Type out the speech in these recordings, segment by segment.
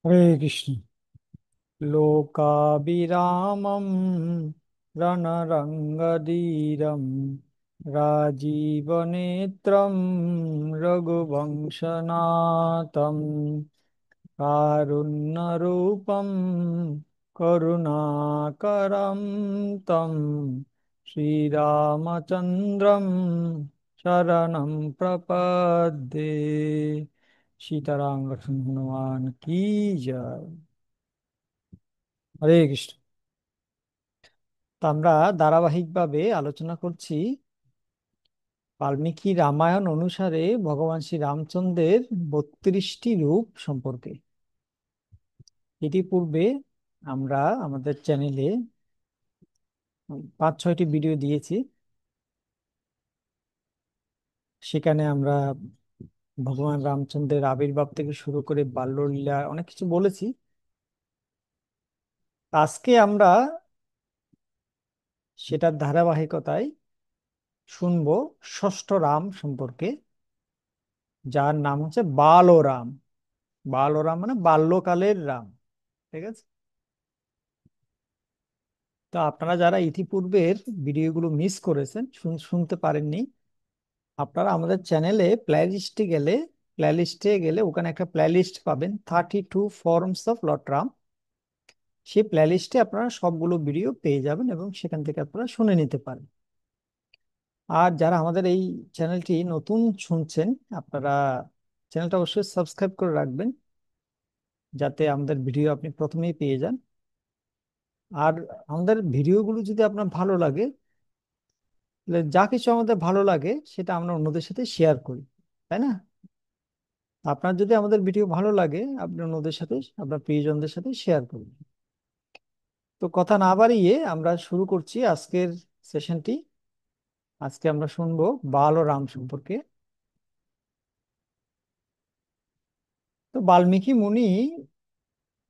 হরে কৃষ্ণ। লোকাবিরামম রণরঙ্গধীরম রাজীবনেত্রম রঘুবংশনাথম কারুণ্যরূপম করুণাকরম তম শ্রীরামচন্দ্রম শরণম প্রপদ্যে। সীতারাম লক্ষ্মণ হনুমান কি জয়। হরে কৃষ্ণ। তো আমরা ধারাবাহিকভাবে আলোচনা করছি বাল্মীকি রামায়ণ অনুসারে ভগবান শ্রী রামচন্দ্রের 32টি রূপ সম্পর্কে। ইতিপূর্বে আমরা আমাদের চ্যানেলে 5-6টি ভিডিও দিয়েছি। সেখানে আমরা ভগবান রামচন্দ্রের আবির্ভাব থেকে শুরু করে বাল্যলীলা অনেক কিছু বলেছি। আজকে আমরা সেটার ধারাবাহিকতায় শুনবো ষষ্ঠ রাম সম্পর্কে, যার নাম হচ্ছে বালরাম। বালরাম মানে বাল্যকালের রাম। ঠিক আছে। তো আপনারা যারা ইতিপূর্বের ভিডিওগুলো মিস করেছেন, শুনতে পারেননি, আপনারা আমাদের চ্যানেলে প্লে লিস্টে গেলে ওখানে একটা প্লে লিস্ট পাবেন, 32 ফর্মস অফ লর্ড রাম। সেই প্লে লিস্টে আপনারা সবগুলো ভিডিও পেয়ে যাবেন এবং সেখান থেকে আপনারা শুনে নিতে পারেন। আর যারা আমাদের এই চ্যানেলটি নতুন শুনছেন, আপনারা চ্যানেলটা অবশ্যই সাবস্ক্রাইব করে রাখবেন, যাতে আমাদের ভিডিও আপনি প্রথমেই পেয়ে যান। আর আমাদের ভিডিওগুলো যদি আপনার ভালো লাগে, তাহলে যা কিছু আমাদের ভালো লাগে সেটা আমরা অন্যদের সাথে শেয়ার করি, তাই না? আপনার যদি আমাদের ভিডিও ভালো লাগে, আপনি অন্যদের সাথে, আপনার প্রিয়জনদের সাথে শেয়ার করুন। তো কথা না বাড়িয়ে আমরা শুরু করছি আজকের সেশনটি। আজকে আমরা শুনবো বাল ও রাম সম্পর্কে। তো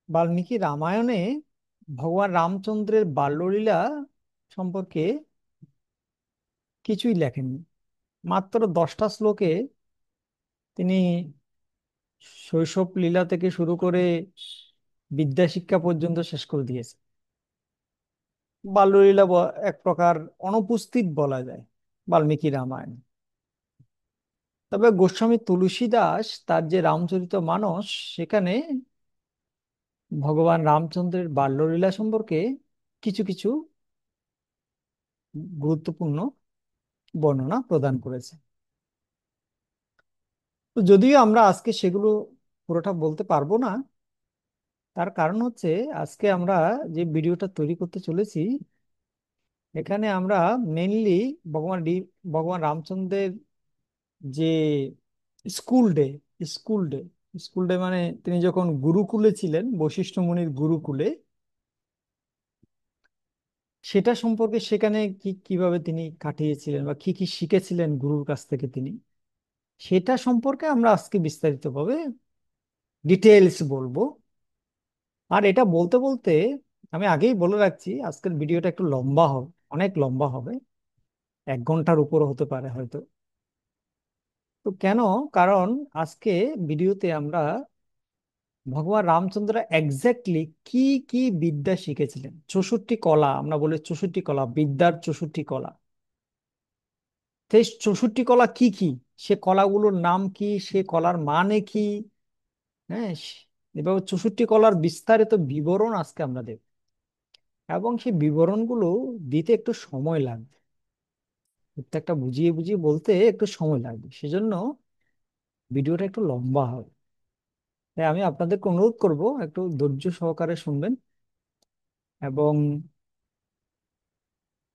বাল্মীকি রামায়ণে ভগবান রামচন্দ্রের বাল্যলীলা সম্পর্কে কিছুই লেখেননি। মাত্র 10টা শ্লোকে তিনি শৈশব লীলা থেকে শুরু করে বিদ্যা শিক্ষা পর্যন্ত শেষ করে দিয়েছে। বাল্যলীলা এক প্রকার অনুপস্থিত বলা যায় বাল্মীকি রামায়ণ। তবে গোস্বামী তুলসীদাস তার যে রামচরিতমানস, সেখানে ভগবান রামচন্দ্রের বাল্যলীলা সম্পর্কে কিছু কিছু গুরুত্বপূর্ণ বর্ণনা প্রদান করেছে। তো যদিও আমরা আজকে সেগুলো পুরোটা বলতে পারবো না, তার কারণ হচ্ছে আজকে আমরা যে ভিডিওটা তৈরি করতে চলেছি, এখানে আমরা মেনলি ভগবান ভগবান রামচন্দ্রের যে school day school day school day মানে তিনি যখন গুরুকুলে ছিলেন, বশিষ্ঠ মুনির গুরুকুলে, সেটা সম্পর্কে, সেখানে কিভাবে তিনি কাটিয়েছিলেন বা কি কি শিখেছিলেন গুরুর কাছ থেকে তিনি, সেটা সম্পর্কে আমরা আজকে বিস্তারিতভাবে ডিটেলস বলবো। আর এটা বলতে বলতে আমি আগেই বলে রাখছি, আজকের ভিডিওটা একটু লম্বা হবে, অনেক লম্বা হবে, 1 ঘন্টার উপর হতে পারে হয়তো। তো কেন? কারণ আজকে ভিডিওতে আমরা ভগবান রামচন্দ্র এক্স্যাক্টলি কি কি বিদ্যা শিখেছিলেন, 64 কলা, আমরা বলি 64 কলা, বিদ্যার 64 কলা। সেই 64 কলা কি কি, সে কলাগুলোর নাম কি, সে কলার মানে কি, হ্যাঁ, এভাবে 64 কলার বিস্তারিত বিবরণ আজকে আমরা দেব। এবং সেই বিবরণগুলো দিতে একটু সময় লাগবে, প্রত্যেকটা বুঝিয়ে বুঝিয়ে বলতে একটু সময় লাগবে, সেজন্য ভিডিওটা একটু লম্বা হবে। তাই আমি আপনাদেরকে অনুরোধ করব একটু ধৈর্য সহকারে শুনবেন, এবং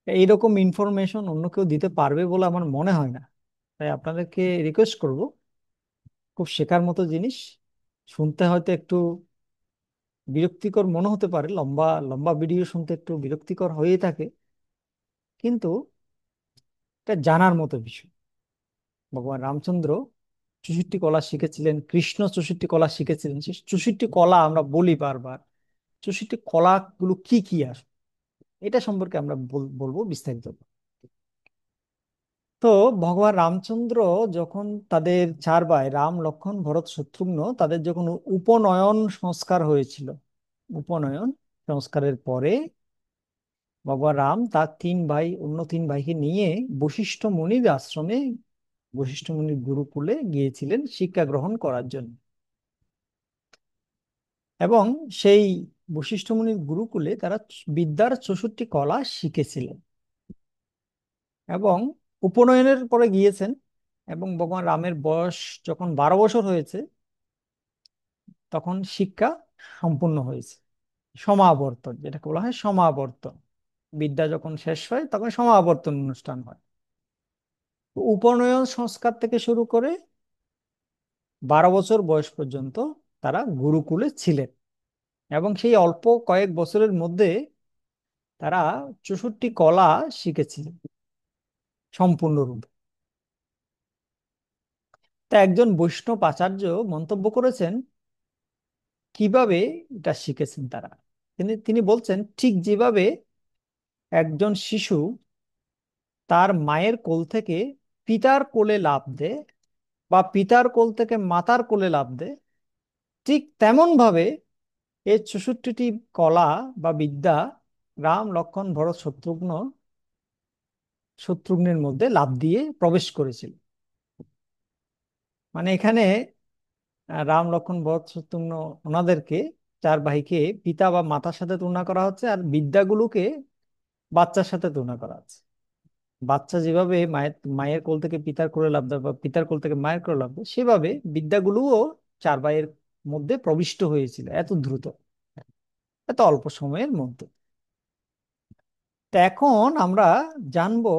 এইরকম ইনফরমেশন অন্য কেউ দিতে পারবে বলে আমার মনে হয় না। তাই আপনাদেরকে রিকোয়েস্ট করব, খুব শেখার মতো জিনিস, শুনতে হয়তো একটু বিরক্তিকর মনে হতে পারে, লম্বা লম্বা ভিডিও শুনতে একটু বিরক্তিকর হয়ে থাকে, কিন্তু এটা জানার মতো বিষয়। ভগবান রামচন্দ্র 64 কলা শিখেছিলেন, কৃষ্ণ 64 কলা শিখেছিলেন। সেই 64 কলা আমরা বলি বারবার, 64 কলা গুলো কি কি আসে, এটা সম্পর্কে আমরা বলবো বিস্তারিত। তো ভগবান রামচন্দ্র যখন তাদের চার ভাই রাম লক্ষ্মণ ভরত শত্রুঘ্ন তাদের যখন উপনয়ন সংস্কার হয়েছিল, উপনয়ন সংস্কারের পরে ভগবান রাম তার তিন ভাই, অন্য তিন ভাইকে নিয়ে বশিষ্ঠ মুনির আশ্রমে, বশিষ্ঠ মুনির গুরুকুলে গিয়েছিলেন শিক্ষা গ্রহণ করার জন্য। এবং সেই বশিষ্ঠ মুনির গুরুকুলে তারা বিদ্যার 64 কলা শিখেছিলেন। এবং উপনয়নের পরে গিয়েছেন, এবং ভগবান রামের বয়স যখন 12 বছর হয়েছে তখন শিক্ষা সম্পূর্ণ হয়েছে। সমাবর্তন যেটাকে বলা হয়, সমাবর্তন। বিদ্যা যখন শেষ হয় তখন সমাবর্তন অনুষ্ঠান হয়। তো উপনয়ন সংস্কার থেকে শুরু করে 12 বছর বয়স পর্যন্ত তারা গুরুকুলে ছিলেন। এবং সেই অল্প কয়েক বছরের মধ্যে তারা 64 কলা শিখেছিলেন সম্পূর্ণরূপে। তা একজন বৈষ্ণব আচার্য মন্তব্য করেছেন কিভাবে এটা শিখেছেন তারা। তিনি তিনি বলছেন, ঠিক যেভাবে একজন শিশু তার মায়ের কোল থেকে পিতার কোলে লাফ দেয়, বা পিতার কোল থেকে মাতার কোলে লাফ দেয়, ঠিক তেমন ভাবে এই 64টি কলা বা বিদ্যা রাম লক্ষ্মণ ভরত শত্রুঘ্নের মধ্যে লাফ দিয়ে প্রবেশ করেছিল। মানে এখানে রাম লক্ষ্মণ ভরত শত্রুঘ্ন ওনাদেরকে, চার ভাইকে পিতা বা মাতার সাথে তুলনা করা হচ্ছে, আর বিদ্যাগুলোকে বাচ্চার সাথে তুলনা করা হচ্ছে। বাচ্চা যেভাবে মায়ের মায়ের কোল থেকে পিতার কোলে লাফ দেয়, বা পিতার কোল থেকে মায়ের কোলে লাফ দেয়, সেভাবে বিদ্যাগুলোও চার ভাইয়ের মধ্যে প্রবিষ্ট হয়েছিল এত দ্রুত, এত অল্প সময়ের মধ্যে। তো এখন আমরা জানবো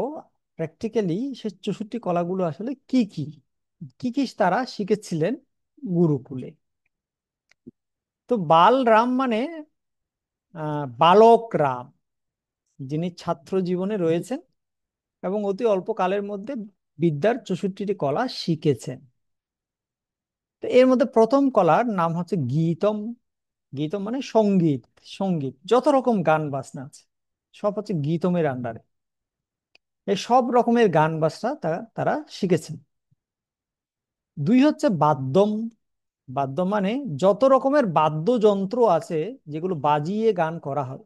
প্র্যাকটিক্যালি সে 64 কলাগুলো আসলে কি কি, কি কি তারা শিখেছিলেন গুরুকুলে। তো বাল রাম মানে বালক রাম, যিনি ছাত্র জীবনে রয়েছেন এবং অতি অল্প কালের মধ্যে বিদ্যার 64টি কলা শিখেছেন। তো এর মধ্যে প্রথম কলার নাম হচ্ছে গীতম। গীতম মানে সঙ্গীত। সঙ্গীত যত রকম গান বাজনা আছে সব হচ্ছে গীতমের আন্ডারে। এই সব রকমের গান বাজনা তারা তারা শিখেছেন। দুই হচ্ছে বাদ্যম। বাদ্য মানে যত রকমের বাদ্যযন্ত্র আছে যেগুলো বাজিয়ে গান করা হয়,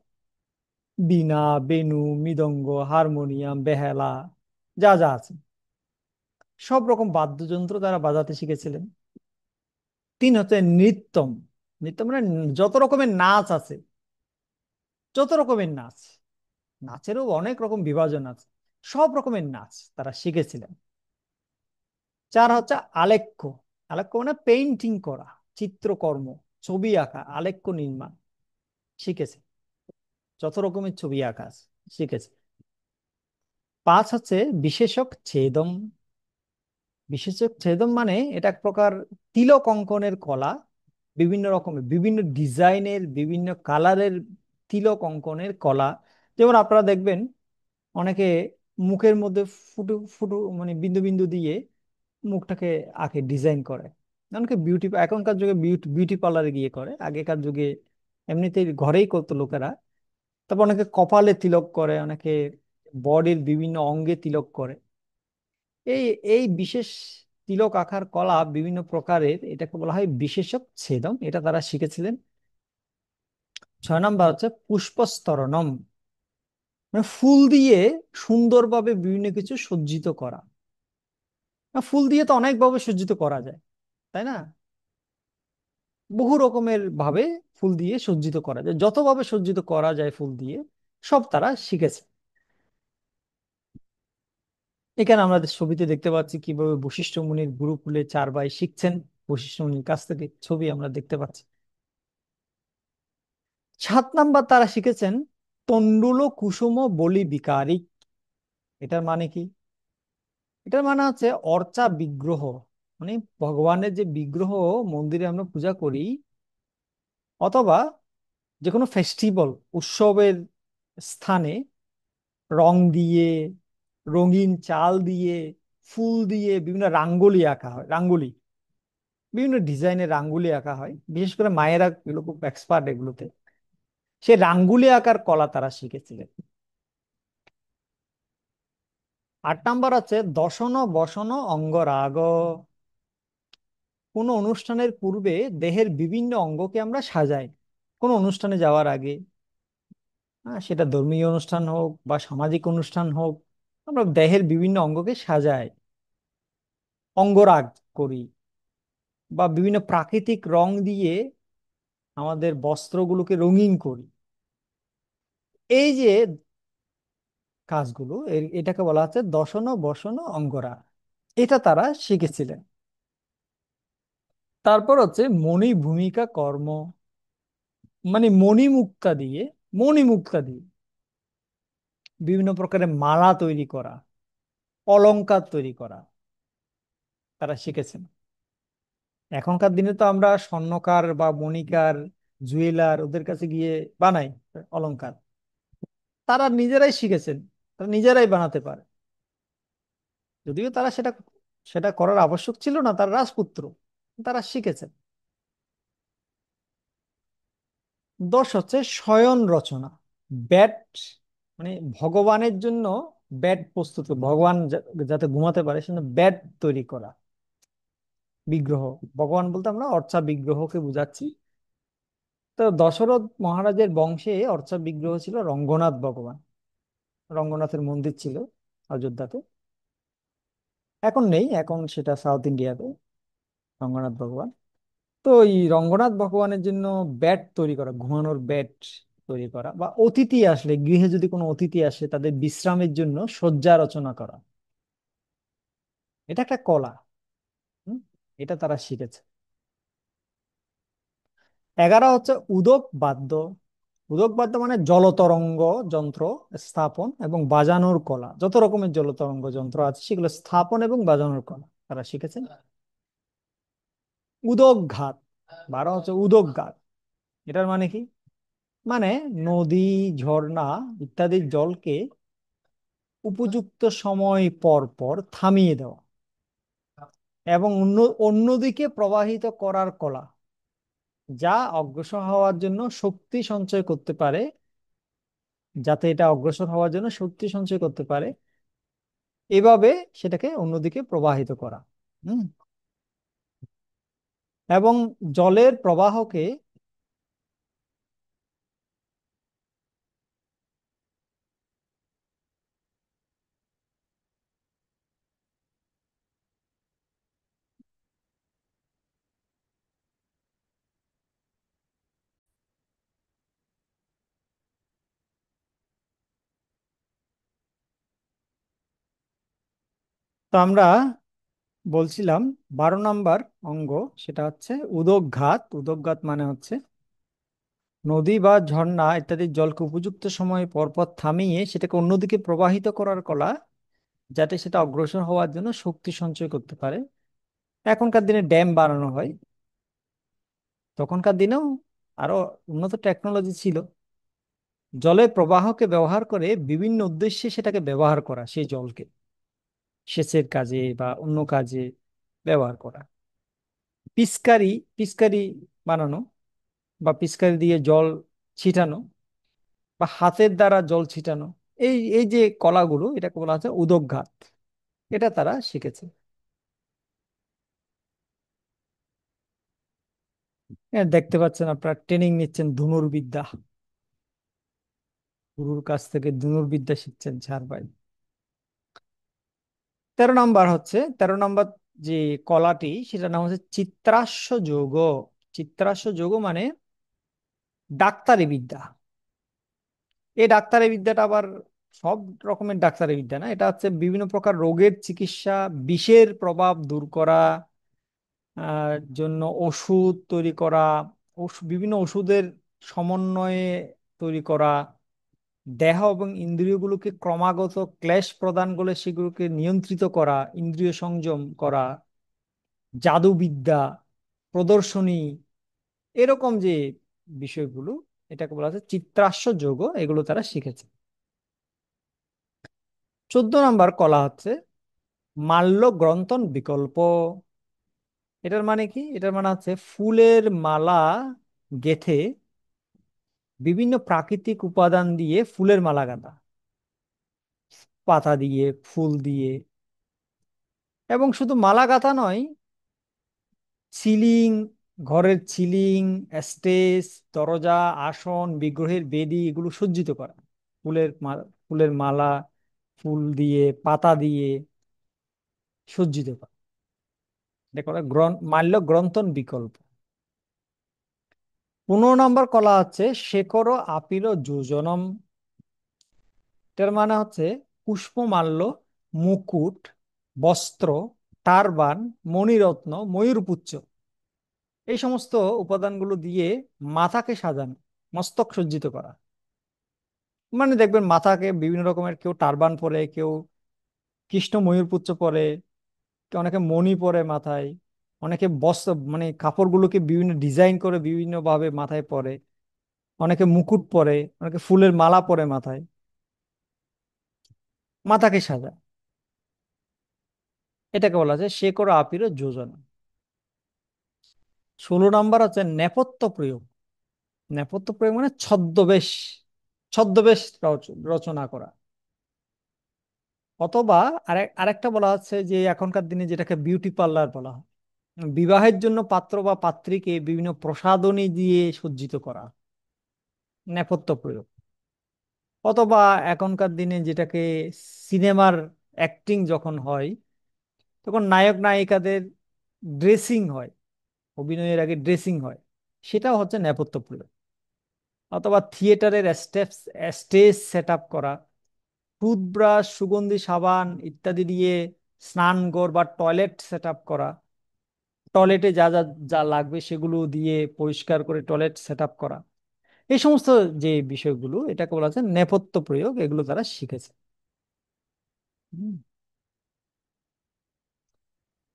বীণা, বেণু, মৃদঙ্গ, হারমোনিয়াম, বেহালা, যা যা আছে সব রকম বাদ্যযন্ত্র তারা বাজাতে শিখেছিলেন। তিন হচ্ছে নৃত্যম। নৃত্য মানে যত রকমের নাচ আছে, যত রকমের নাচ, নাচেরও অনেক রকম বিভাজন আছে, সব রকমের নাচ তারা শিখেছিলেন। চার হচ্ছে আলেখ্য। আলেখ্য মানে পেইন্টিং করা, চিত্রকর্ম, ছবি আঁকা, আলেখ্য নির্মাণ শিখেছে। যত রকমের ছবি আঁকা আছে শিখেছে। পাঁচ হচ্ছে বিশেষক ছেদম। বিশেষক ছেদম মানে এটা এক প্রকার তিলক অঙ্কনের কলা। বিভিন্ন রকমের, বিভিন্ন ডিজাইনের, বিভিন্ন কালারের তিলক অঙ্কনের কলা। যেমন আপনারা দেখবেন অনেকে মুখের মধ্যে ফুটু ফুটু মানে বিন্দু বিন্দু দিয়ে মুখটাকে আঁকে, ডিজাইন করে। অনেকে বিউটি, এখনকার যুগে বিউটি পার্লারে গিয়ে করে, আগেকার যুগে এমনিতেই ঘরেই করতো লোকেরা। তারপর অনেকে কপালে তিলক করে, অনেকে বডির বিভিন্ন অঙ্গে তিলক করে। এই এই বিশেষ তিলক আঁকার কলা বিভিন্ন প্রকারের, এটাকে বলা হয় বিশেষক ছেদম, এটা তারা শিখেছিলেন। 6 নম্বর হচ্ছে পুষ্পস্তরণম, মানে ফুল দিয়ে সুন্দরভাবে বিভিন্ন কিছু সজ্জিত করা। ফুল দিয়ে তো অনেকভাবে সজ্জিত করা যায়, তাই না? বহু রকমের ভাবে ফুল দিয়ে সজ্জিত করা যায়, যতভাবে সজ্জিত করা যায় ফুল দিয়ে সব তারা শিখেছে। এখানে আমরা ছবিতে দেখতে পাচ্ছি কিভাবে বশিষ্ঠ মুনির গুরুকুলে চার ভাই শিখছেন বশিষ্ঠ মুনির কাছ থেকে, ছবি আমরা দেখতে পাচ্ছি। 7 নম্বর তারা শিখেছেন তন্ডুল কুসুম বলি বিকারিক। এটার মানে কি? এটার মানে হচ্ছে অর্চা বিগ্রহ, মানে ভগবানের যে বিগ্রহ মন্দিরে আমরা পূজা করি, অথবা যে কোনো ফেস্টিভ্যাল উৎসবের স্থানে রং দিয়ে, রঙিন চাল দিয়ে, ফুল দিয়ে বিভিন্ন রাঙ্গোলি আঁকা হয়। রাঙ্গুলি, বিভিন্ন ডিজাইনের রাঙ্গুলি আঁকা হয়, বিশেষ করে মায়েরা এগুলো খুব এক্সপার্ট এগুলোতে। সে রাঙ্গুলি আঁকার কলা তারা শিখেছিলেন। 8 নাম্বার আছে দশন বসন অঙ্গরাগ। কোনো অনুষ্ঠানের পূর্বে দেহের বিভিন্ন অঙ্গকে আমরা সাজাই কোনো অনুষ্ঠানে যাওয়ার আগে। হ্যাঁ, সেটা ধর্মীয় অনুষ্ঠান হোক বা সামাজিক অনুষ্ঠান হোক, আমরা দেহের বিভিন্ন অঙ্গকে সাজাই, অঙ্গরাগ করি, বা বিভিন্ন প্রাকৃতিক রং দিয়ে আমাদের বস্ত্রগুলোকে রঙিন করি। এই যে কাজগুলো, এটাকে বলা হচ্ছে দশন বসন অঙ্গরাগ। এটা তারা শিখেছিলেন। তারপর হচ্ছে মণি ভূমিকা কর্ম, মানে মণিমুক্তা দিয়ে বিভিন্ন প্রকারের মালা তৈরি করা, অলংকার তৈরি করা তারা শিখেছেন। এখনকার দিনে তো আমরা স্বর্ণকার বা মণিকার, জুয়েলার ওদের কাছে গিয়ে বানাই অলংকার। তারা নিজেরাই শিখেছেন, তারা নিজেরাই বানাতে পারে। যদিও তারা সেটা সেটা করার আবশ্যক ছিল না, তার রাজপুত্র, তারা শিখেছেন। 10 হচ্ছে শয়ন রচনা, ব্যাট, মানে ভগবানের জন্য ব্যাট প্রস্তুত ভগবান যাতে ঘুমাতে পারে সেজন্য ব্যাট তৈরি করা, বিগ্রহ। ভগবান বলতে আমরা অর্চা বিগ্রহকে বুঝাচ্ছি। তো দশরথ মহারাজের বংশে অর্চা বিগ্রহ ছিল রঙ্গনাথ ভগবান। রঙ্গনাথের মন্দির ছিল অযোধ্যাতে, এখন নেই, এখন সেটা সাউথ ইন্ডিয়াতে রঙ্গনাথ ভগবান। তো এই রঙ্গনাথ ভগবানের জন্য ব্যাট তৈরি করা, ঘুমানোর ব্যাট তৈরি করা, বা অতিথি আসলে গৃহে যদি কোনো অতিথি আসে তাদের বিশ্রামের জন্য শয্যা রচনা করা, এটা একটা কলা। হুম, এটা তারা শিখেছে। 11 হচ্ছে উদক বাদ্য। উদক বাদ্য মানে জলতরঙ্গ যন্ত্র স্থাপন এবং বাজানোর কলা। যত রকমের জলতরঙ্গ যন্ত্র আছে সেগুলো স্থাপন এবং বাজানোর কলা তারা শিখেছেন। উদক ঘাত, 12 হচ্ছে উদক ঘাত। এটার মানে কি? মানে নদী, ঝর্ণা ইত্যাদির জলকে উপযুক্ত সময় পর পর থামিয়ে দেওয়া এবং অন্যদিকে প্রবাহিত করার কলা, যা অগ্রসর হওয়ার জন্য শক্তি সঞ্চয় করতে পারে, যাতে এটা অগ্রসর হওয়ার জন্য শক্তি সঞ্চয় করতে পারে, এভাবে সেটাকে অন্যদিকে প্রবাহিত করা। হুম, এবং জলের প্রবাহকে, তো আমরা বলছিলাম 12 নম্বর অঙ্গ, সেটা হচ্ছে উদকঘাত। উদকঘাত মানে হচ্ছে নদী বা ঝর্ণা ইত্যাদির জলকে উপযুক্ত সময়ে পরপর থামিয়ে সেটাকে অন্যদিকে প্রবাহিত করার কলা, যাতে সেটা অগ্রসর হওয়ার জন্য শক্তি সঞ্চয় করতে পারে। এখনকার দিনে ড্যাম বানানো হয়, তখনকার দিনেও আরো উন্নত টেকনোলজি ছিল। জলের প্রবাহকে ব্যবহার করে বিভিন্ন উদ্দেশ্যে সেটাকে ব্যবহার করা, সেই জলকে সেচের কাজে বা অন্য কাজে ব্যবহার করা। পিচকারি, পিচকারি বানানো বা পিচকারি দিয়ে জল ছিটানো বা হাতের দ্বারা জল ছিটানো, এই এই যে কলাগুলো, এটাকে বলা হচ্ছে উদকঘাত। এটা তারা শিখেছে। দেখতে পাচ্ছেন আপনারা ট্রেনিং নিচ্ছেন ধনুর্বিদ্যা, গুরুর কাছ থেকে ধনুর্বিদ্যা শিখছেন 4 ভাই। 13 নম্বর যে কলাটি, সেটার নাম হচ্ছে চিত্রাশ্ব যোগ। চিত্রাশ্ব যোগ মানে ডাক্তারি বিদ্যা। এই ডাক্তারি বিদ্যাটা আবার সব রকমের ডাক্তারি বিদ্যা না, এটা হচ্ছে বিভিন্ন প্রকার রোগের চিকিৎসা, বিষের প্রভাব দূর করা, জন্য ওষুধ তৈরি করা, বিভিন্ন ওষুধের সমন্বয়ে তৈরি করা, দেহ এবং ইন্দ্রিয়গুলোকে ক্রমাগত ক্লেশ প্রদান করে সেগুলোকে নিয়ন্ত্রিত করা, ইন্দ্রিয় সংযম করা, জাদুবিদ্যা, প্রদর্শনী, এরকম যে বিষয়গুলো, এটাকে বলা হচ্ছে চিত্রাশ্ব যোগ। এগুলো তারা শিখেছে। 14 নম্বর কলা হচ্ছে মাল্য গ্রন্থন বিকল্প। এটার মানে কি? এটার মানে হচ্ছে ফুলের মালা গেথে বিভিন্ন প্রাকৃতিক উপাদান দিয়ে ফুলের মালা গাঁথা। পাতা দিয়ে, ফুল দিয়ে। এবং শুধু মালা গাঁথা নয়, সিলিং, ঘরের সিলিং, স্টেজ, দরজা, আসন, বিগ্রহের বেদি, এগুলো সজ্জিত করা ফুলের মালা, ফুল দিয়ে, পাতা দিয়ে সজ্জিত করা। এটা করা মাল্য গ্রন্থন বিকল্প। 15 নম্বর কলা হচ্ছে শেকড় আপিল যোজনম। এটার মানে হচ্ছে পুষ্পমাল্য, মুকুট, বস্ত্র, টারবান, মণিরত্ন, ময়ূরপুচ্ছ, এই সমস্ত উপাদানগুলো দিয়ে মাথাকে সাজানো, মস্তক সজ্জিত করা। মানে দেখবেন মাথাকে বিভিন্ন রকমের, কেউ টারবান পরে, কেউ কৃষ্ণ ময়ূরপুচ্ছ পরে, কেউ অনেকে মণি পরে মাথায়, অনেকে বস্ত্র মানে কাপড়গুলোকে বিভিন্ন ডিজাইন করে বিভিন্ন ভাবে মাথায় পরে, অনেকে মুকুট পরে, অনেকে ফুলের মালা পরে মাথায়, মাথাকে সাজায়। এটাকে বলা যায় শেকড় আপির যোজনা। 16 নম্বর হচ্ছে নেপথ্য প্রয়োগ। নেপথ্য প্রয়োগ মানে ছদ্মবেশ, ছদ্মবেশ রচনা করা। অথবা আরেকটা বলা হচ্ছে যে এখনকার দিনে যেটাকে বিউটি পার্লার বলা হয়, বিবাহের জন্য পাত্র বা পাত্রীকে বিভিন্ন প্রসাধনী দিয়ে সজ্জিত করা, নেপথ্য প্রয়োগ। অথবা এখনকার দিনে যেটাকে সিনেমার অ্যাক্টিং যখন হয়, তখন নায়ক নায়িকাদের ড্রেসিং হয়, অভিনয়ের আগে ড্রেসিং হয়, সেটাও হচ্ছে নেপথ্য প্রয়োগ। অথবা থিয়েটারের স্টেজ সেট আপ করা, টুথব্রাশ, সুগন্ধি সাবান ইত্যাদি দিয়ে স্নানঘর বা টয়লেট সেট আপ করা, টয়লেটে যা যা যা লাগবে সেগুলো দিয়ে পরিষ্কার করে টয়লেট সেট আপ করা, এই সমস্ত যে বিষয়গুলো, এটাকে বলা হচ্ছে নেপথ্য প্রয়োগ, এগুলো তারা শিখেছে। হুম।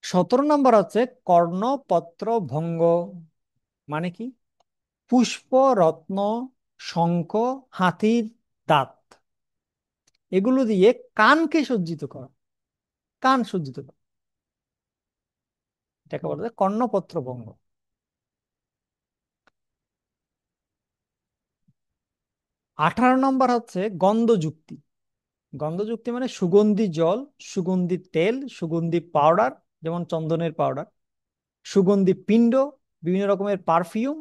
17 নম্বর হচ্ছে কর্ণপত্র ভঙ্গ। মানে কি? পুষ্প, রত্ন, শঙ্খ, হাতির দাঁত, এগুলো দিয়ে কানকে সজ্জিত করা, কান সজ্জিত করা, এটাকে বলা যায় কর্ণপত্র ভঙ্গ। 18 নম্বর হচ্ছে গন্ধযুক্তি। গন্ধযুক্তি মানে সুগন্ধি জল, সুগন্ধি তেল, সুগন্ধি পাউডার, যেমন চন্দনের পাউডার, সুগন্ধি পিণ্ড, বিভিন্ন রকমের পারফিউম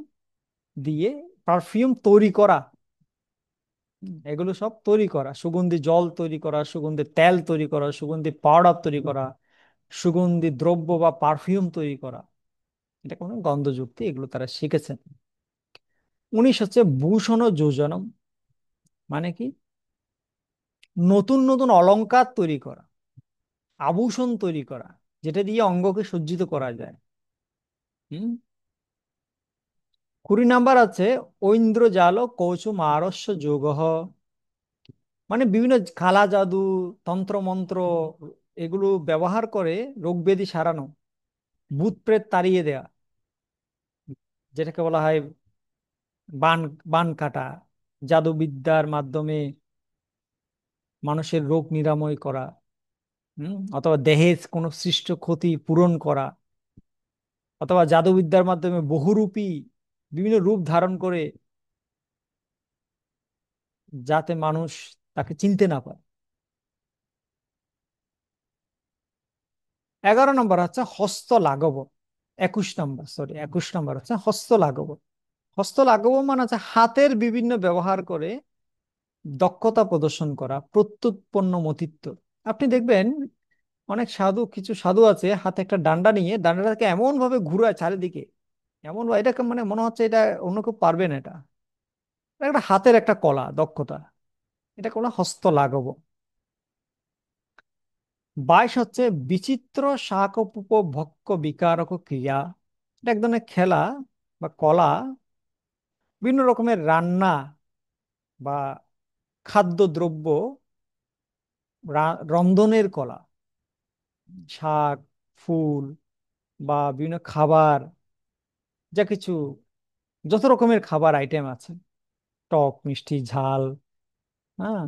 দিয়ে পারফিউম তৈরি করা। এগুলো সব তৈরি করা, সুগন্ধি জল তৈরি করা, সুগন্ধি তেল তৈরি করা, সুগন্ধি পাউডার তৈরি করা, সুগন্ধি দ্রব্য বা পারফিউম তৈরি করা, এটা কোনো গন্ধযুক্তি, এগুলো তারা শিখেছেন। 19 হচ্ছে ভূষণ যোজনম। মানে কি? নতুন নতুন অলংকার তৈরি করা, আভূষণ তৈরি করা, যেটা দিয়ে অঙ্গকে সজ্জিত করা যায়। হুম। 20 নম্বর আছে ঐন্দ্রজাল কৌসুম আরস্য যোগঃ। মানে বিভিন্ন কালা জাদু, তন্ত্র মন্ত্র, এগুলো ব্যবহার করে রোগ ব্যাধি সারানো, ভূত প্রেত তাড়িয়ে দেয়া, যেটাকে বলা হয় বান বান কাটা, জাদুবিদ্যার মাধ্যমে মানুষের রোগ নিরাময় করা। অথবা দেহের কোনো সৃষ্ট ক্ষতি পূরণ করা, অথবা জাদুবিদ্যার মাধ্যমে বহুরূপী বিভিন্ন রূপ ধারণ করে, যাতে মানুষ তাকে চিনতে না পারে। 11 নম্বর হচ্ছে হস্ত লাঘব। 21 নম্বর, সরি, 21 নম্বর হচ্ছে হস্ত লাঘব। হস্ত লাঘব মানে হচ্ছে হাতের বিভিন্ন ব্যবহার করে দক্ষতা প্রদর্শন করা, প্রত্যুৎপন্ন মতিত্ব। আপনি দেখবেন অনেক সাধু, কিছু সাধু আছে হাতে একটা ডান্ডা নিয়ে ডান্ডাটাকে এমন ভাবে ঘুরায় চারিদিকে, এমন এটাকে মানে মনে হচ্ছে এটা অন্য কেউ পারবে না। এটা এটা একটা হাতের একটা কলা, দক্ষতা, এটা কোনো হস্ত লাঘব। 22 হচ্ছে বিচিত্র শাকোপভোক্য বিকারক ক্রিয়া। এটা এক ধরনের খেলা বা কলা, বিভিন্ন রকমের রান্না বা খাদ্যদ্রব্য রন্ধনের কলা, শাক, ফুল বা বিভিন্ন খাবার, যা কিছু, যত রকমের খাবার আইটেম আছে, টক, মিষ্টি, ঝাল, হ্যাঁ,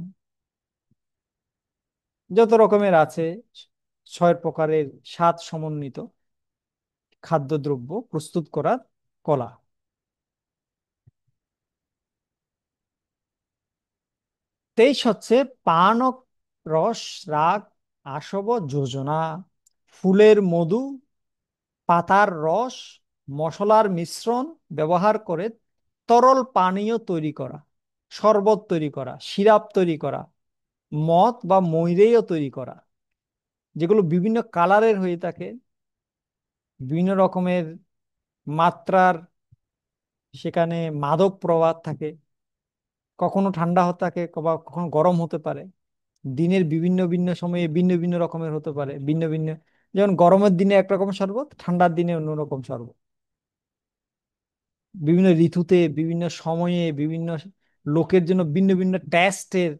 যত রকমের আছে, 6 প্রকারের স্বাদ সমন্বিত খাদ্যদ্রব্য প্রস্তুত করার কলা। 23 হচ্ছে পানক রস, রাগ, আসব, যোজনা। ফুলের মধু, পাতার রস, মশলার মিশ্রণ ব্যবহার করে তরল পানীয় তৈরি করা, শরবত তৈরি করা, সিরাপ তৈরি করা, মদ বা ময়রেও তৈরি করা, যেগুলো বিভিন্ন কালারের হয়ে থাকে, বিভিন্ন রকমের মাত্রার সেখানে মাদক প্রভাব থাকে, কখনো ঠান্ডা হতে থাকে বা কখনো গরম হতে পারে, দিনের বিভিন্ন ভিন্ন সময়ে ভিন্ন ভিন্ন রকমের হতে পারে, ভিন্ন ভিন্ন। যেমন গরমের দিনে একরকম শরবত, ঠান্ডার দিনে অন্যরকম শরবত। বিভিন্ন ঋতুতে, বিভিন্ন সময়ে, বিভিন্ন লোকের জন্য ভিন্ন ভিন্ন টেস্টের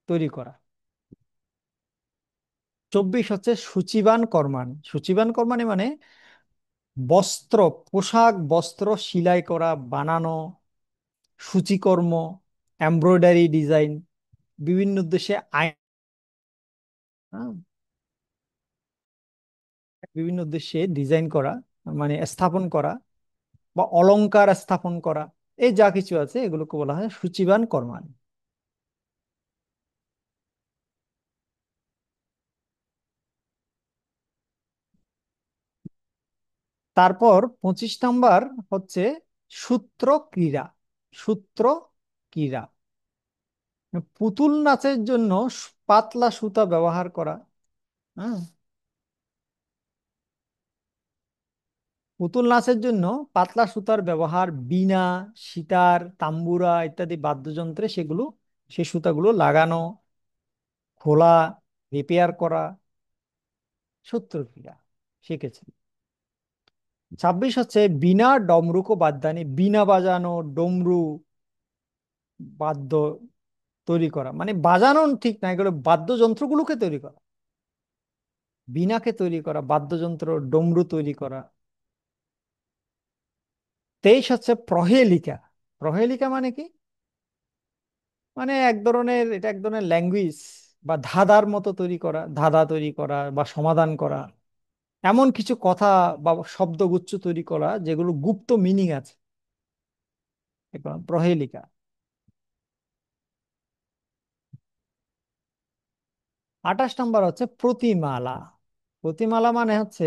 তৈরি করা। 24 হচ্ছে সূচিবান কর্মাণী। সূচিবান কর্মাণী মানে বস্ত্র, পোশাক বস্ত্র সেলাই করা, বানানো, সূচিকর্ম, এমব্রয়ডারি ডিজাইন, বিভিন্ন উদ্দেশ্যে হ্যাঁ, বিভিন্ন উদ্দেশ্যে ডিজাইন করা, মানে স্থাপন করা বা অলংকার স্থাপন করা, এই যা কিছু আছে এগুলোকে বলা হয় সূচিবান কর্মাণী। তারপর 25 নাম্বার হচ্ছে সূত্র ক্রীড়া। সূত্র ক্রীড়া পুতুল নাচের জন্য পাতলা সুতা ব্যবহার করা। হ্যাঁ, পুতুল নাচের জন্য পাতলা সুতার ব্যবহার, বীণা, সিতার, তাম্বুরা ইত্যাদি বাদ্যযন্ত্রে সেগুলো, সেই সুতাগুলো লাগানো, খোলা, রিপেয়ার করা, সূত্রক্রিয়া শিখেছে। 26 হচ্ছে বীণা, ডমরুক ও বাদ্যানি। বীণা বাজানো, ডমরু বাদ্য তৈরি করা, মানে বাজানো ঠিক না, এগুলো বাদ্যযন্ত্রগুলোকে তৈরি করা, বীণাকে তৈরি করা, বাদ্যযন্ত্র ডমরু তৈরি করা। 23 হচ্ছে প্রহেলিকা। প্রহেলিকা মানে কি? মানে এক ধরনের, এটা এক ধরনের ল্যাঙ্গুয়েজ বা ধাঁধার মতো তৈরি করা, ধাঁধা তৈরি করা বা সমাধান করা, এমন কিছু কথা বা শব্দগুচ্ছ তৈরি করা যেগুলো গুপ্ত মিনিং আছে, এগুলো প্রহেলিকা। 28 নম্বর হচ্ছে প্রতিমালা। প্রতিমালা মানে হচ্ছে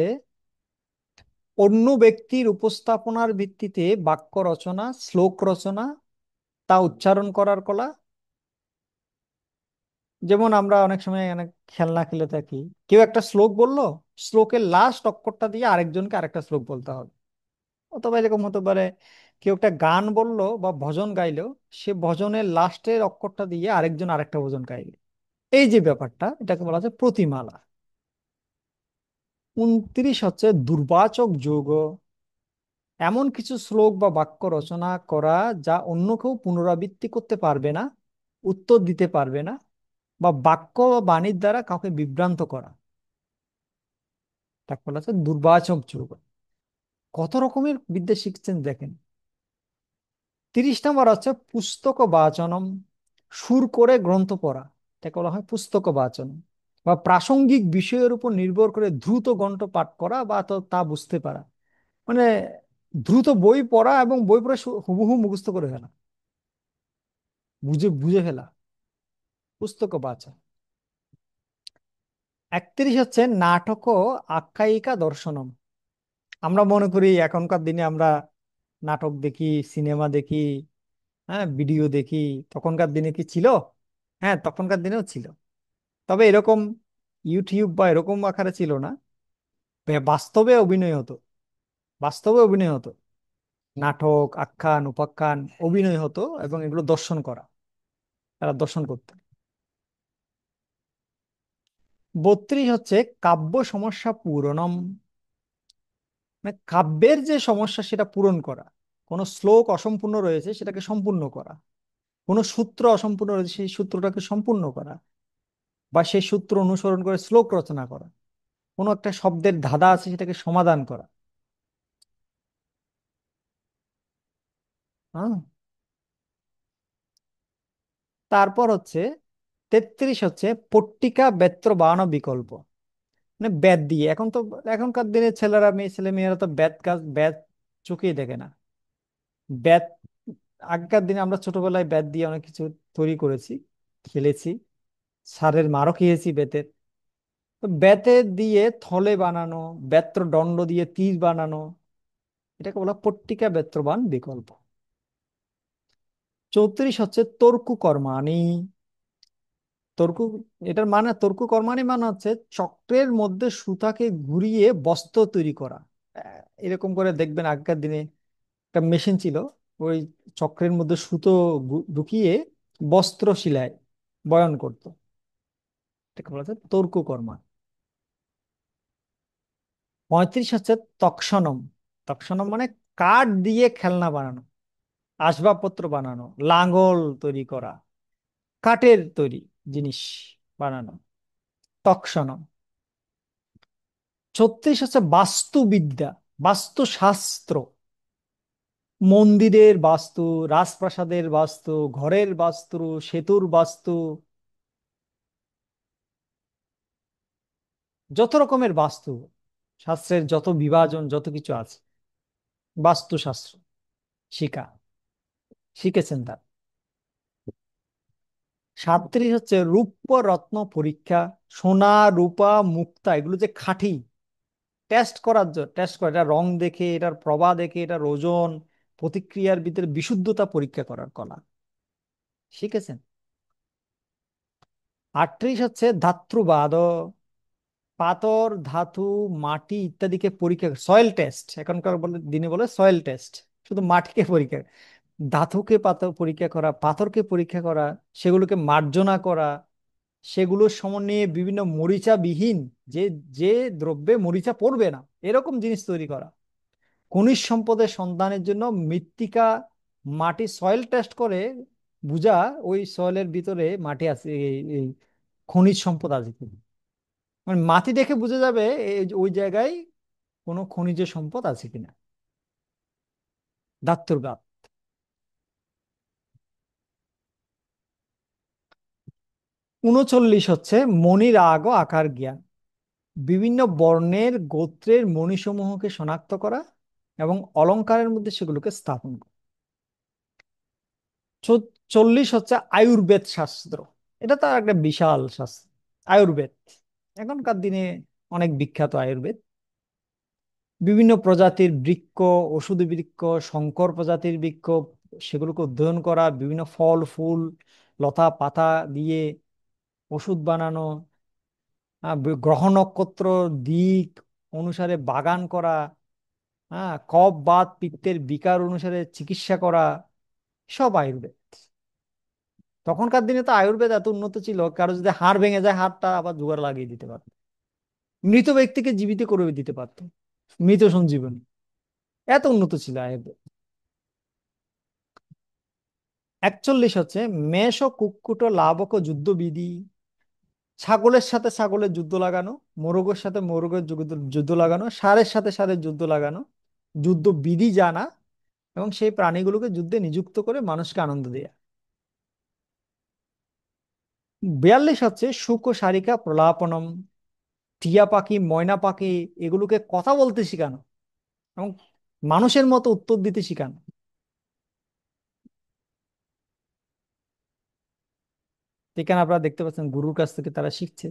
অন্য ব্যক্তির উপস্থাপনার ভিত্তিতে বাক্য রচনা, শ্লোক রচনা, তা উচ্চারণ করার কলা। যেমন আমরা অনেক সময় অনেক খেলনা খেলে থাকি, কেউ একটা শ্লোক বললো, শ্লোকের লাস্ট অক্ষরটা দিয়ে আরেকজনকে আরেকটা শ্লোক বলতে হবে। অথবা এরকম হতে পারে, কেউ একটা গান বললো বা ভজন গাইলো, সে ভজনের লাস্টের অক্ষরটা দিয়ে আরেকজন আরেকটা ভজন গাইবে। এই যে ব্যাপারটা, এটাকে বলা হচ্ছে প্রতিমালা। 29 হচ্ছে দুর্বাচক যোগ। এমন কিছু শ্লোক বা বাক্য রচনা করা যা অন্য কেউ পুনরাবৃত্তি করতে পারবে না, উত্তর দিতে পারবে না, বা বাক্য বা বাণীর দ্বারা কাউকে বিভ্রান্ত করা, তাকে বলা হচ্ছে দুর্বাচক যোগ। কত রকমের বিদ্যা শিখছেন দেখেন। 30 নম্বর হচ্ছে পুস্তক বাচনম। সুর করে গ্রন্থ পড়া, এটাকে বলা হয় পুস্তক বাচনম। বা প্রাসঙ্গিক বিষয়ের উপর নির্ভর করে দ্রুত গ্রন্থ পাঠ করা বা তা বুঝতে পারা, মানে দ্রুত বই পড়া এবং বই পড়ে হুবহু মুখস্থ করে ফেলা, বুঝে বুঝে ফেলা, পুস্তক বাচন। 31 হচ্ছে নাটক ও আখ্যায়িকা দর্শনম। আমরা মনে করি এখনকার দিনে আমরা নাটক দেখি, সিনেমা দেখি, হ্যাঁ ভিডিও দেখি। তখনকার দিনে কি ছিল? হ্যাঁ, তখনকার দিনেও ছিল, তবে এরকম ইউটিউব বা এরকম আকারে ছিল না। বাস্তবে অভিনয় হতো, বাস্তবে অভিনয় হতো, নাটক, আখ্যান, উপাখ্যান, অভিনয় হতো এবং এগুলো দর্শন করা, তারা দর্শন করতেন। 32 হচ্ছে কাব্য সমস্যা পূরণম। মানে কাব্যের যে সমস্যা সেটা পূরণ করা, কোন শ্লোক অসম্পূর্ণ রয়েছে সেটাকে সম্পূর্ণ করা, কোন সূত্র অসম্পূর্ণ রয়েছে সেই সূত্রটাকে সম্পূর্ণ করা, বা সেই সূত্র অনুসরণ করে শ্লোক রচনা করা, কোনো একটা শব্দের ধাঁধা আছে সেটাকে সমাধান করা। হ্যাঁ, তারপর হচ্ছে 33 হচ্ছে পট্টিকা বেত্র বানানো বিকল্প। মানে বেত দিয়ে, এখন তো এখনকার দিনের ছেলেরা, ছেলে মেয়েরা তো বেত গাছ, বেত চোখেই দেখে না। বেত, আগেকার দিনে আমরা ছোটবেলায় বেত দিয়ে অনেক কিছু তৈরি করেছি, খেলেছি। স্যারের মারও খেয়েছি বেতের। তো বেতের দিয়ে থলে বানানো, বেত্র দণ্ড দিয়ে তীর বানানো, এটাকে বলা পট্টিকা বেত্রবান বিকল্প। 34 হচ্ছে তর্কু কর্মাণি। তর্কু, এটার মানে তর্কু কর্মাণি মানে হচ্ছে চক্রের মধ্যে সুতাকে ঘুরিয়ে বস্ত্র তৈরি করা। এরকম করে দেখবেন আগেকার দিনে একটা মেশিন ছিল, ওই চক্রের মধ্যে সুতো ঢুকিয়ে বস্ত্র সিলাই বয়ন করতো। এটাকে বলা হয় তর্কু কর্মা। 35 হচ্ছে তৎসনম। তৎসনম মানে কাঠ দিয়ে খেলনা বানানো, আসবাবপত্র বানানো, লাঙ্গল তৈরি করা, কাঠের তৈরি জিনিস বানানো, তৎসনম। 36 হচ্ছে বাস্তুবিদ্যা, বাস্তুশাস্ত্র। মন্দিরের বাস্তু, রাজপ্রাসাদের বাস্তু, ঘরের বাস্তু, সেতুর বাস্তু, যত রকমের বাস্তু, শাস্ত্রের যত বিভাজন যত কিছু আছে, বাস্তুশাস্ত্র শিখা শিখেছেন তার। 37 হচ্ছে রূপ রত্ন পরীক্ষা। সোনা, রূপা, মুক্তা এগুলো যে খাঁটি, টেস্ট করার জন্য, টেস্ট করে এটা রং দেখে, এটার প্রভা দেখে, এটার ওজন, প্রতিক্রিয়ার ভিতরে বিশুদ্ধতা পরীক্ষা করার কলা শিখেছেন। 38 হচ্ছে ধাত্রবাদ। পাথর, ধাতু, মাটি ইত্যাদিকে পরীক্ষা, সয়েল টেস্ট, এখনকার দিনে বলে সয়েল টেস্ট। শুধু মাটিকে পরীক্ষা, ধাতুকে পাথর পরীক্ষা করা, পাথরকে পরীক্ষা করা, সেগুলোকে মার্জনা করা, সেগুলোর সমন্বয়ে বিভিন্ন মরিচাবিহীন, যে যে দ্রব্যে মরিচা পড়বে না এরকম জিনিস তৈরি করা। খনিজ সম্পদের সন্ধানের জন্য মৃত্তিকা, মাটি সয়েল টেস্ট করে বুঝা ওই সয়েলের ভিতরে মাটি আছে, এই খনিজ সম্পদ আছে কিনা। মানে মাটি দেখে বোঝা যাবে ওই জায়গায় কোনো খনিজ সম্পদ আছে কিনা। ধাতুর গাত। 39 হচ্ছে মণিরাগ ও আকার জ্ঞান। বিভিন্ন বর্ণের গোত্রের মণিসমূহকে শনাক্ত করা এবং অলংকারের মধ্যে সেগুলোকে স্থাপন করা। 40 হচ্ছে আয়ুর্বেদ শাস্ত্র। এটা তো একটা বিশাল শাস্ত্র, আয়ুর্বেদ। এখনকার দিনে অনেক বিখ্যাত আয়ুর্বেদ। বিভিন্ন প্রজাতির বৃক্ষ, ওষুধ বৃক্ষ, সংকর প্রজাতির বৃক্ষ, সেগুলোকে অধ্যয়ন করা, বিভিন্ন ফল ফুল, লতা পাতা দিয়ে ওষুধ বানানো, গ্রহ নক্ষত্র দিক অনুসারে বাগান করা, হ্যাঁ, কফ বাত পিত্তের বিকার অনুসারে চিকিৎসা করা, সব আয়ুর্বেদ। তখনকার দিনে তো আয়ুর্বেদ এত উন্নত ছিল, কারো যদি হাড় ভেঙে যায় হাড়টা আবার জোগাড় লাগিয়ে দিতে পারতো, মৃত ব্যক্তিকে জীবিত করে দিতে পারতো, মৃত সঞ্জীবনী। এত উন্নত ছিল আয়ুর্বেদ। 41 হচ্ছে মেষ ও কুক্কুট লাবক ও যুদ্ধবিধি। ছাগলের সাথে ছাগলের যুদ্ধ লাগানো, মোরগের সাথে মোরগের যুদ্ধ লাগানো, ষাঁড়ের সাথে ষাঁড়ের যুদ্ধ লাগানো, যুদ্ধ বিধি জানা এবং সেই প্রাণীগুলোকে যুদ্ধে নিযুক্ত করে মানুষকে আনন্দ দেয়া। 42 হচ্ছে শুক ও সারিকা প্রলাপনম। টিয়া পাখি, ময়না পাখি এগুলোকে কথা বলতে শেখানো এবং মানুষের মতো উত্তর দিতে শেখানো। এখানে আপনারা দেখতে পাচ্ছেন গুরুর কাছ থেকে তারা শিখছে।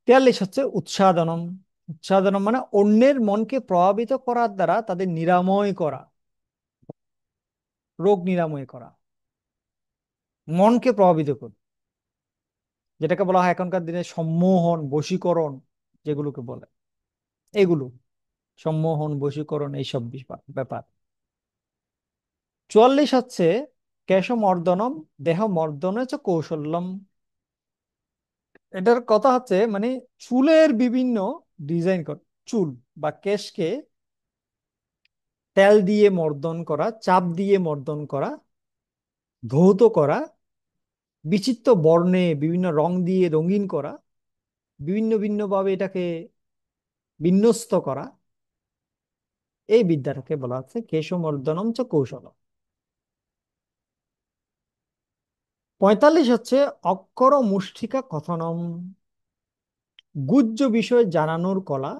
43 হচ্ছে উৎসাদনম। উৎসাদনম মানে অন্যের মনকে প্রভাবিত করার দ্বারা তাদের নিরাময় করা, রোগ নিরাময় করা, মনকে প্রভাবিত করা, যেটাকে বলা হয় এখনকার দিনে সম্মোহন, বশীকরণ, যেগুলোকে বলে এগুলো, সম্মোহন, বশীকরণ, এইসব ব্যাপার। 44 হচ্ছে কেশমর্দনম, দেহ মর্দন চ কৌশল্যম। এটার কথা হচ্ছে মানে চুলের বিভিন্ন ডিজাইন করা, চুল বা কেশকে তেল দিয়ে মর্দন করা, চাপ দিয়ে মর্দন করা, ধৌত করা, বিচিত্র বর্ণে বিভিন্ন রং দিয়ে রঙিন করা, বিভিন্ন ভিন্ন ভাবে এটাকে বিন্যস্ত করা, এই বিদ্যাটাকে বলা হচ্ছে কেশমর্দনম চ কৌশল। 45 হচ্ছে অক্ষর ও মুষ্টিকা কথনম। গুহ্য বিষয় জানানোর কলা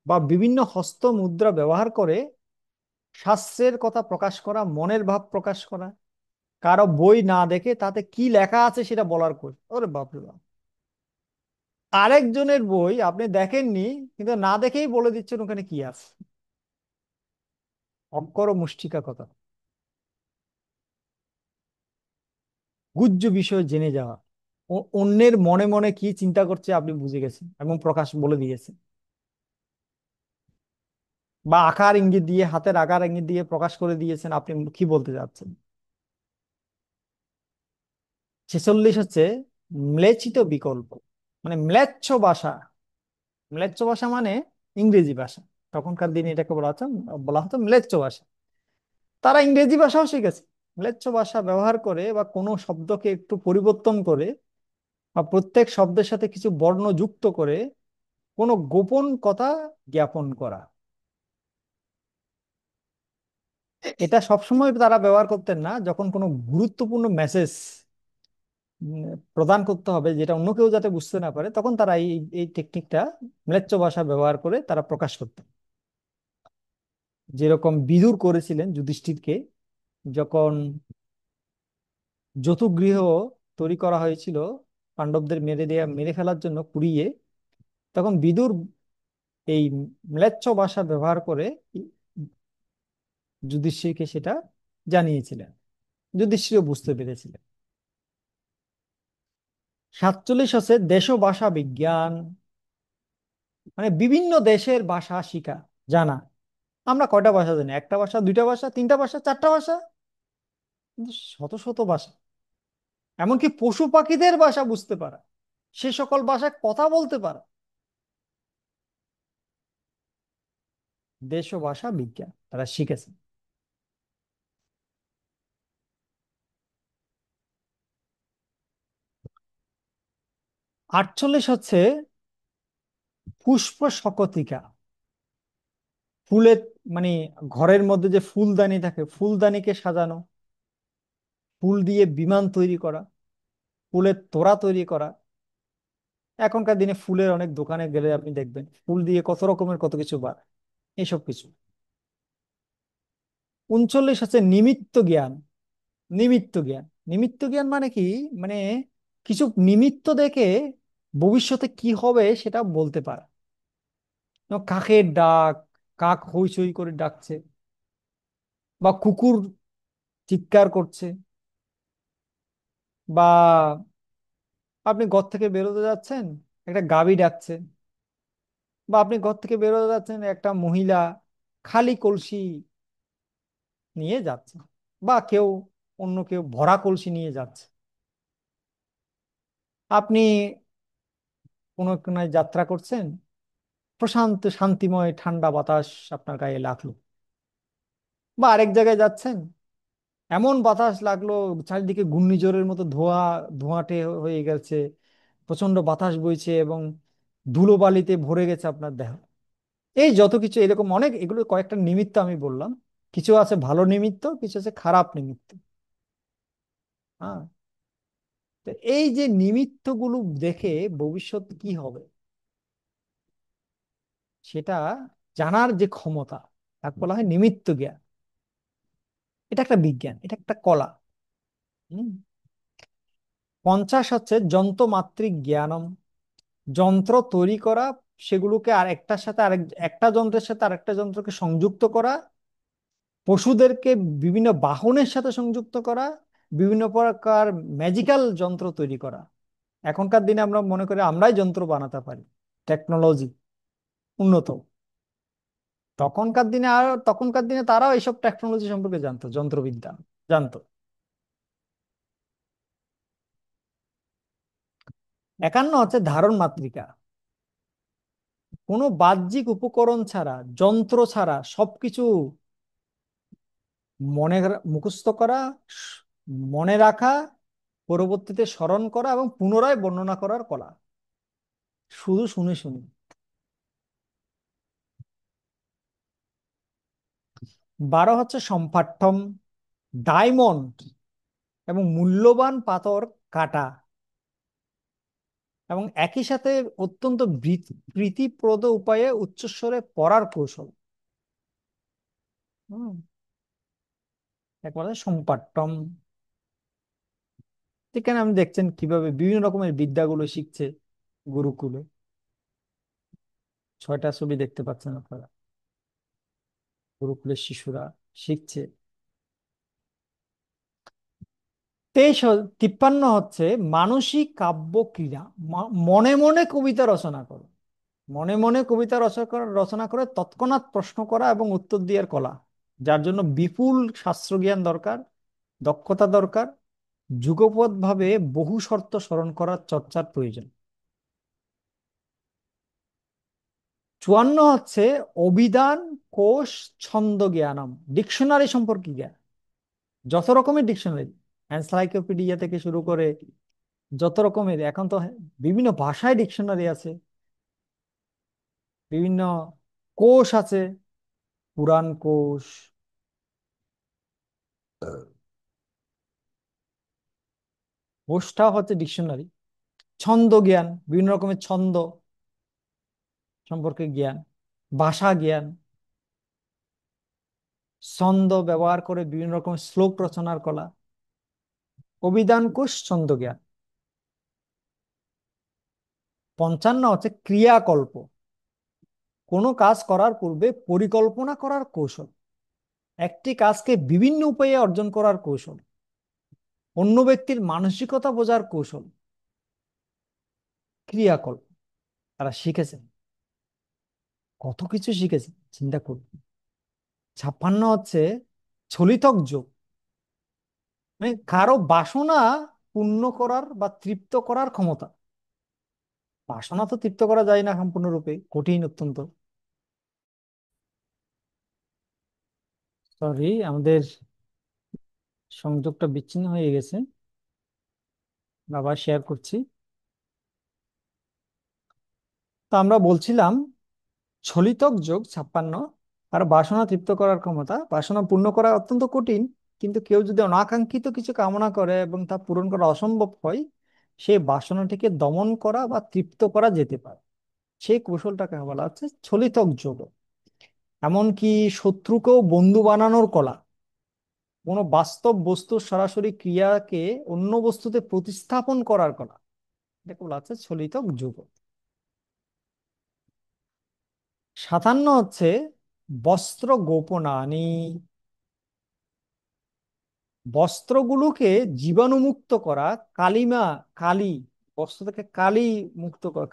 বা বিভিন্ন হস্ত মুদ্রা ব্যবহার করে শাস্ত্রের কথা প্রকাশ করা, মনের ভাব প্রকাশ করা, কারো বই না দেখে তাতে কি লেখা আছে সেটা বলার কোর্স। ওরে বাপরে বাপ! আরেকজনের বই আপনি দেখেননি, কিন্তু না দেখেই বলে দিচ্ছেন ওখানে কি আছে। অক্ষর ও মুষ্টিকা কথা, গুজ্জ বিষয় জেনে যাওয়া, অন্যের মনে মনে কি চিন্তা করছে আপনি বুঝে গেছেন এবং প্রকাশ বলে দিয়েছেন, বা আকার ইঙ্গিত দিয়ে, হাতের আকার ইঙ্গিত দিয়ে প্রকাশ করে দিয়েছেন আপনি কি বলতে যাচ্ছেন। 46 হচ্ছে ম্লেচ্ছিত বিকল্প, মানে ম্লেচ্ছ ভাষা। ম্লেচ্ছ ভাষা মানে ইংরেজি ভাষা। তখনকার দিনে এটাকে বলা হতো ম্লেচ্ছ ভাষা। তারা ইংরেজি ভাষাও শিখেছে। ম্লেচ্ছ ভাষা ব্যবহার করে বা কোনো শব্দকে একটু পরিবর্তন করে বা প্রত্যেক শব্দের সাথে কিছু বর্ণ যুক্ত করে কোনো গোপন কথা জ্ঞাপন করা। এটা সবসময় তারা ব্যবহার করতেন না, যখন কোনো গুরুত্বপূর্ণ মেসেজ প্রদান করতে হবে যেটা অন্য কেউ যাতে বুঝতে না পারে, তখন তারা এই এই টেকনিকটা, ম্লেচ্ছ ভাষা ব্যবহার করে তারা প্রকাশ করতেন। যেরকম বিদুর করেছিলেন যুধিষ্ঠিরকে, যখন জতুগৃহ তৈরি করা হয়েছিল পাণ্ডবদের মেরে ফেলার জন্য পুড়িয়ে, তখন বিদুর এই ম্লেচ্ছ ভাষা ব্যবহার করে যুধিষ্ঠিরকে সেটা জানিয়েছিলেন। যুধিষ্ঠিরও বুঝতে পেরেছিলেন। 47 হচ্ছে দেশ ভাষা বিজ্ঞান, মানে বিভিন্ন দেশের ভাষা শিখা, জানা। আমরা কয়টা ভাষা জানি? একটা ভাষা, দুইটা ভাষা, তিনটা ভাষা, চারটা ভাষা, কিন্তু শত শত ভাষা। এমনকি পশু পাখিদের ভাষা বুঝতে পারা, সে সকল ভাষায় কথা বলতে পারা। দেশ ও ভাষা বিজ্ঞান তারা শিখেছে। 48 হচ্ছে পুষ্প শকতিকা, ফুলের, মানে ঘরের মধ্যে যে ফুলদানি থাকে, ফুলদানিকে সাজানো, ফুল দিয়ে বিমান তৈরি করা, ফুলের তোড়া তৈরি করা। এখনকার দিনে ফুলের অনেক দোকানে গেলে আপনি দেখবেন ফুল দিয়ে কত রকমের কত কিছু বানায়, এইসব কিছু। 39 হচ্ছে নিমিত্ত জ্ঞান। নিমিত্ত জ্ঞান, নিমিত্ত জ্ঞান মানে কি? মানে কিছু নিমিত্ত দেখে ভবিষ্যতে কি হবে সেটা বলতে পারা। যেমন কাকের ডাক, কাক হইচই করে ডাকছে, বা কুকুর চিৎকার করছে, বা আপনি ঘর থেকে বেরোতে যাচ্ছেন, একটা গাভী ডাকছে, বা আপনি ঘর থেকে বেরোতে যাচ্ছেন, একটা মহিলা খালি কলসি নিয়ে যাচ্ছে, বা অন্য কেউ ভরা কলসি নিয়ে যাচ্ছে। আপনি কোনো কোনো যাত্রা করছেন, প্রশান্ত শান্তিময় ঠান্ডা বাতাস আপনার গায়ে লাগলো, বা আরেক জায়গায় যাচ্ছেন, এমন বাতাস লাগলো, চারিদিকে ঘূর্ণিঝড়ের মতো ধোঁয়াটে হয়ে গেছে, প্রচন্ড বাতাস বইছে এবং ধুলোবালিতে ভরে গেছে আপনার দেহ। এই যত কিছু এরকম অনেক, এগুলো কয়েকটা নিমিত্ত আমি বললাম। কিছু আছে ভালো নিমিত্ত, কিছু আছে খারাপ নিমিত্ত। হ্যাঁ, তো এই যে নিমিত্তগুলো দেখে ভবিষ্যৎ কি হবে সেটা জানার যে ক্ষমতা, তাকে বলা হয় নিমিত্ত জ্ঞান। এটা একটা বিজ্ঞান, এটা একটা কলা। হুম। 50 হচ্ছে যন্ত্রমাত্রিক জ্ঞানম, যন্ত্র তৈরি করা, সেগুলোকে আর একটার সাথে আরেক, একটা যন্ত্রের সাথে আরেকটা যন্ত্রকে সংযুক্ত করা, পশুদেরকে বিভিন্ন বাহনের সাথে সংযুক্ত করা, বিভিন্ন প্রকার ম্যাজিক্যাল যন্ত্র তৈরি করা। এখনকার দিনে আমরা মনে করি আমরাই যন্ত্র বানাতে পারি, টেকনোলজি উন্নত। তখনকার দিনে তারাও এইসব টেকনোলজি সম্পর্কে জানতো, যন্ত্রবিদ্যা জানতো। 51 হচ্ছে ধারণ মাত্রিকা, কোনো বাহ্যিক উপকরণ ছাড়া, যন্ত্র ছাড়া সবকিছু মুখস্থ করা, স- মনে রাখা, পরবর্তীতে স্মরণ করা এবং পুনরায় বর্ণনা করার কলা, শুধু শুনে শুনে। 12 হচ্ছে সম্পাঠ্যম, ডায়মন্ড এবং মূল্যবান পাথর কাটা এবং একই সাথে অত্যন্ত প্রীতিপ্রদ উপায়ে উচ্চস্বরে পড়ার কৌশল। হুম, একবারে সম্পাট্টম। এখানে আপনি দেখছেন কিভাবে বিভিন্ন রকমের বিদ্যাগুলো শিখছে গুরুকুলে। 6টা ছবি দেখতে পাচ্ছেন আপনারা, গুরুকুলের শিশুরা শিখছে। 53 হচ্ছে মানসিক কাব্য ক্রীড়া। মনে মনে কবিতা রচনা করো। মনে মনে কবিতা রচনা করে তৎক্ষণাৎ প্রশ্ন করা এবং উত্তর দেওয়ার কলা, যার জন্য বিপুল শাস্ত্রজ্ঞান দরকার, দক্ষতা দরকার, যুগপৎ ভাবে বহু শর্ত স্মরণ করার চর্চার প্রয়োজন। 54 হচ্ছে অভিধান, কোষ, ছন্দ জ্ঞানম, ডিকশনারি সম্পর্কে জ্ঞান। যত রকমের ডিকশনারি, এনসাইক্লোপিডিয়া থেকে শুরু করে যত রকমের, এখন তো বিভিন্ন ভাষায় ডিকশনারি আছে, বিভিন্ন কোষ আছে, পুরাণ কোষ, কোষটা হচ্ছে ডিকশনারি। ছন্দ জ্ঞান, বিভিন্ন রকমের ছন্দ সম্পর্কে জ্ঞান, ভাষা জ্ঞান, ছন্দ ব্যবহার করে বিভিন্ন রকম শ্লোক রচনার কলা, অভিধান কোষ, ছন্দ জ্ঞান। 55 হচ্ছে ক্রিয়াকল্প, কোনো কাজ করার পূর্বে পরিকল্পনা করার কৌশল, একটি কাজকে বিভিন্ন উপায়ে অর্জন করার কৌশল, অন্য ব্যক্তির মানসিকতা বোঝার কৌশল, ক্রিয়াকল্প। তারা শিখেছেন, কত কিছু শিখেছেন, চিন্তা করুন। 56 হচ্ছে চলিতক যোগ, মানে কারো বাসনা পূর্ণ করার বা তৃপ্ত করার ক্ষমতা। বাসনা তো তৃপ্ত করা যায় না সম্পূর্ণরূপে, কঠিন অত্যন্ত। সরি, আমাদের সংযোগটা বিচ্ছিন্ন হয়ে গেছে, আবার শেয়ার করছি। তো আমরা বলছিলাম চলিতক যোগ 56, আর বাসনা তৃপ্ত করার ক্ষমতা। বাসনা পূর্ণ করা অত্যন্ত কঠিন, কিন্তু কেউ যদি অনাকাঙ্ক্ষিত কিছু কামনা করে এবং তা পূরণ করা অসম্ভব হয়, সেই বাসনাটিকে দমন করা বা তৃপ্ত করা যেতে পারে। সেই কৌশলটাকে বলা হচ্ছে চলিতক যোগ। এমনকি শত্রুকেও বন্ধু বানানোর কলা, কোনো বাস্তব বস্তুর সরাসরি ক্রিয়াকে অন্য বস্তুতে প্রতিস্থাপন করার কলা, এটাকে বলা হচ্ছে চলিতক যোগ। 57 হচ্ছে বস্ত্র গোপনানি, বস্ত্রগুলোকে জীবাণুমুক্ত করা, কালিমা, কালি, বস্ত্র থেকে কালি মুক্ত করা,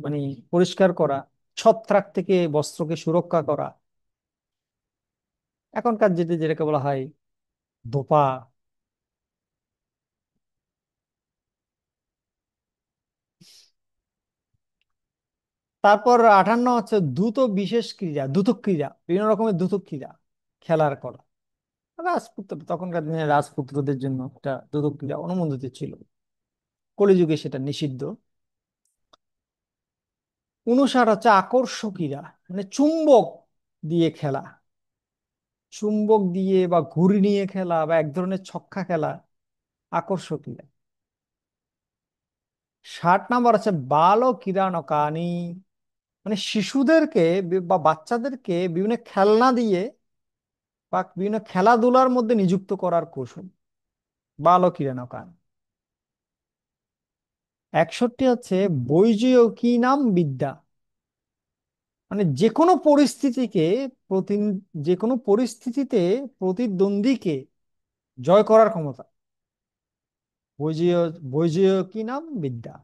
মানে পরিষ্কার করা, ছত্রাক থেকে বস্ত্রকে সুরক্ষা করা, এখনকার যেটাকে বলা হয় ধোপা। তারপর 58 হচ্ছে দ্রুত বিশেষ ক্রীড়া, দ্রুত ক্রীড়া, বিভিন্ন রকমের দ্রুত ক্রীড়া খেলার কলা। রাজপুত্র, তখনকার দিনে রাজপুত্রদের জন্য এটা দ্রুত ক্রীড়া অনুমোদিত ছিল, কলিযুগে সেটা নিষিদ্ধ। 59 হচ্ছে আকর্ষক ক্রীড়া, মানে চুম্বক দিয়ে খেলা, চুম্বক দিয়ে বা ঘুড়ি নিয়ে খেলা বা এক ধরনের ছক্কা খেলা, আকর্ষক ক্রীড়া। 60 নম্বর আছে বাল ক্রীড়ানকানি, মানে শিশুদেরকে বা বাচ্চাদেরকে বিভিন্ন খেলনা দিয়ে বা বিভিন্ন খেলাধুলার মধ্যে নিযুক্ত করার কৌশল, বাল ক্রীড়ানকান। 61 হচ্ছে বৈজয়কী নাম বিদ্যা, মানে যে কোনো পরিস্থিতিকে প্রতি যে কোনো পরিস্থিতিতে প্রতিদ্বন্দ্বীকে জয় করার ক্ষমতা, বৈজয় বৈজয়কী নাম বিদ্যা।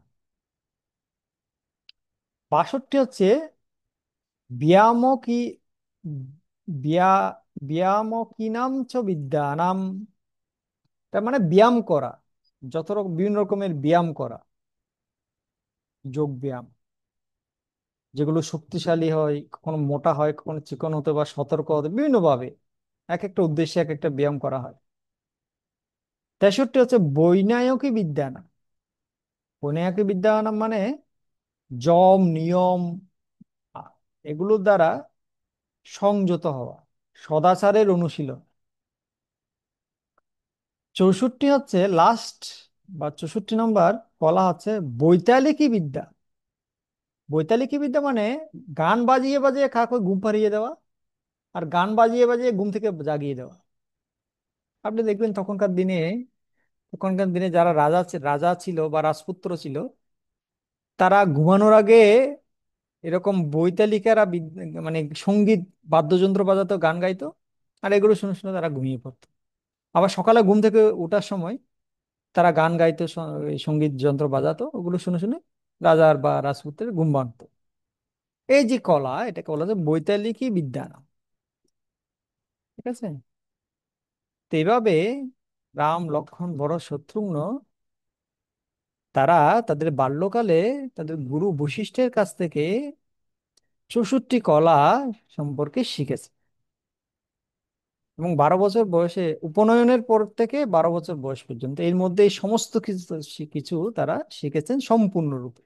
62 হচ্ছে ব্যায়ামকি ব্যায়া ব্যায়ামকি নাম চ বিদ্যা নাম, তার মানে ব্যায়াম করা, যত রকম বিভিন্ন রকমের ব্যায়াম করা, যোগ ব্যায়াম, যেগুলো শক্তিশালী হয়, কখনো মোটা হয়, কখনো চিকন হতে বা সতর্ক হতে, বিভিন্ন ভাবে এক একটা উদ্দেশ্যে এক একটা ব্যায়াম করা হয়। 63 হচ্ছে বৈনায়কী বিদ্যা নাম। বৈনায়কী বিদ্যা নাম মানে যম নিয়ম, আ, এগুলোর দ্বারা সংযত হওয়া, সদাচারের অনুশীলন। 64 হচ্ছে লাস্ট বা 64 নম্বর কলা হচ্ছে বৈতালিকী বিদ্যা। বৈতালিকী বিদ্যা মানে গান বাজিয়ে বাজিয়ে কাউকে ঘুম পাড়িয়ে দেওয়া, আর গান বাজিয়ে বাজিয়ে ঘুম থেকে জাগিয়ে দেওয়া। আপনি দেখবেন তখনকার দিনে তখনকার দিনে যারা রাজা ছিল বা রাজপুত্র ছিল, তারা ঘুমানোর আগে এরকম বৈতালিকারা মানে সঙ্গীত, বাদ্যযন্ত্র বাজাতো, গান গাইতো, আর এগুলো শুনে শুনে তারা ঘুমিয়ে পড়তো। আবার সকালে ঘুম থেকে ওঠার সময় তারা গান গাইতো, এই সঙ্গীত যন্ত্র বাজাতো, ওগুলো শুনে শুনে রাজার বা রাজপুত্রের ঘুম ভাঙতো। এই যে কলা, এটাকে বলা যায় বৈতালিকী বিদ্যা। ঠিক আছে। তো এইভাবে রাম, লক্ষ্মণ, ভরত, শত্রুঘ্ন, তারা তাদের বাল্যকালে তাদের গুরু বশিষ্ঠের কাছ থেকে 64 কলা সম্পর্কে শিখেছে। এবং 12 বছর বয়সে, উপনয়নের পর থেকে 12 বছর বয়স পর্যন্ত এর মধ্যে এই সমস্ত কিছু কিছু তারা শিখেছেন সম্পূর্ণরূপে।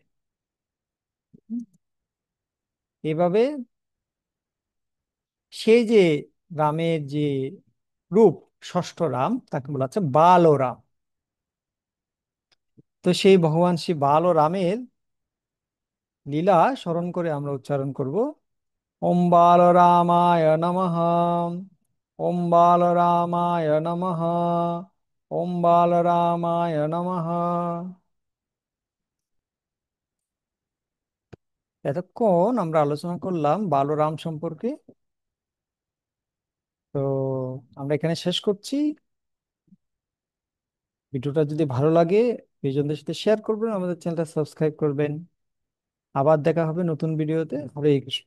এভাবে সেই যে রামের যে রূপ, ষষ্ঠ রাম, তাকে বলা হচ্ছে বাল ও রাম। তো সেই ভগবান শ্রী বাল ও রামের লীলা স্মরণ করে আমরা উচ্চারণ করব, ওম বাল রামায় নমঃ, ওম বাল রামায় নমঃ, ওম বাল রামায় নমঃ। এতক্ষণ আমরা আলোচনা করলাম বালরাম সম্পর্কে। তো আমরা এখানে শেষ করছি। ভিডিওটা যদি ভালো লাগে প্রিয়জনদের সাথে শেয়ার করবেন, আমাদের চ্যানেলটা সাবস্ক্রাইব করবেন। আবার দেখা হবে নতুন ভিডিওতে। হরে কৃষ্ণ।